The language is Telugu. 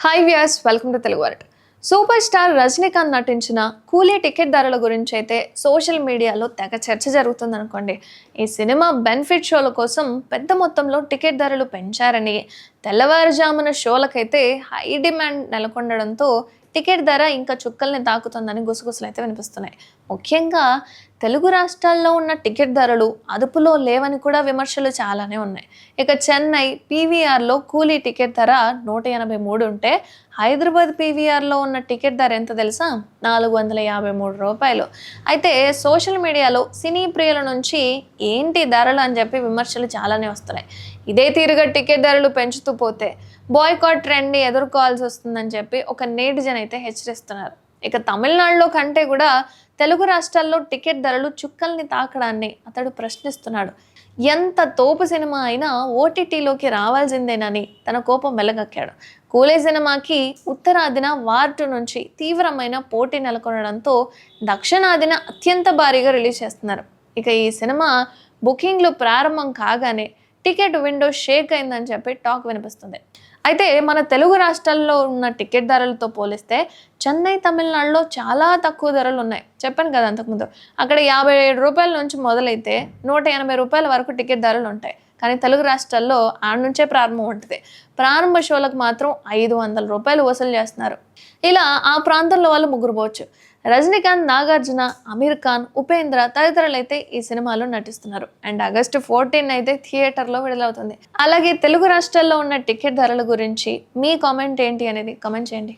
Hi viewers, welcome to Telugu world. Super star Rajinikanth నటించిన కూలీ టికెట్ ధరల గురించి అయితే సోషల్ మీడియాలో తెగ చర్చ జరుగుతుంది అనుకోండి. ఈ సినిమా బెనిఫిట్ షోల కోసం పెద్ద మొత్తంలో టికెట్ ధరలు పెంచారని, తెల్లవారుజామున షోలకైతే హై డిమాండ్ నెలకొనడంతో టికెట్ ధర ఇంకా చుక్కల్ని తాకుతుందని గుసగుసలు అయితే వినిపిస్తున్నాయి. ముఖ్యంగా తెలుగు రాష్ట్రాల్లో ఉన్న టికెట్ ధరలు అదుపులో లేవని కూడా విమర్శలు చాలానే ఉన్నాయి. ఇక చెన్నై పీవీఆర్లో కూలీ టికెట్ ధర 183 ఉంటే, హైదరాబాద్ పీవీఆర్లో ఉన్న టికెట్ ధర ఎంత తెలుసా? 453 రూపాయలు. అయితే సోషల్ మీడియాలో సినీ ప్రియుల నుంచి ఏంటి ధరలు అని చెప్పి విమర్శలు చాలానే వస్తున్నాయి. ఇదే తీరుగా టికెట్ ధరలు పెంచుతూ పోతే బాయ్కాట్ ట్రెండ్ని ఎదుర్కోవాల్సి వస్తుందని చెప్పి ఒక నేటిజన్ అయితే హెచ్చరిస్తున్నారు. ఇక తమిళనాడులో కంటే కూడా తెలుగు రాష్ట్రాల్లో టికెట్ ధరలు చుక్కల్ని తాకడాన్ని అతడు ప్రశ్నిస్తున్నాడు. ఎంత తోపు సినిమా అయినా ఓటీటీలోకి రావాల్సిందేనని తన కోపం వెలగక్కాడు. కూలీ సినిమాకి ఉత్తరాదిన వార్ నుంచి తీవ్రమైన పోటీ నెలకొనడంతో దక్షిణాదిన అత్యంత భారీగా రిలీజ్ చేస్తున్నారు. ఇక ఈ సినిమా బుకింగ్లు ప్రారంభం కాగానే టికెట్ విండో షేక్ అయిందని చెప్పి టాక్ వినిపిస్తుంది. అయితే మన తెలుగు రాష్ట్రాల్లో ఉన్న టికెట్ ధరలతో పోలిస్తే చెన్నై తమిళనాడులో చాలా తక్కువ ధరలు ఉన్నాయి. చెప్పాను కదా అంతకుముందు. అక్కడ 57 రూపాయల నుంచి మొదలైతే 180 రూపాయల వరకు టికెట్ ధరలు ఉంటాయి. కానీ తెలుగు రాష్ట్రాల్లో ఆడ నుంచే ప్రారంభం ఉంటుంది. ప్రారంభ షోలకు మాత్రం 500 రూపాయలు వసూలు చేస్తున్నారు. ఇలా ఆ ప్రాంతంలో వాళ్ళు ముగ్గురు పోవచ్చు. రజనీకాంత్, నాగార్జున, అమీర్ ఖాన్, ఉపేంద్ర తదితరులు అయితే ఈ సినిమాలో నటిస్తున్నారు. అండ్ ఆగస్టు 14 అయితే థియేటర్లో విడుదలవుతుంది. అలాగే తెలుగు రాష్ట్రాల్లో ఉన్న టికెట్ ధరల గురించి మీ కామెంట్ ఏంటి అనేది కామెంట్ చేయండి.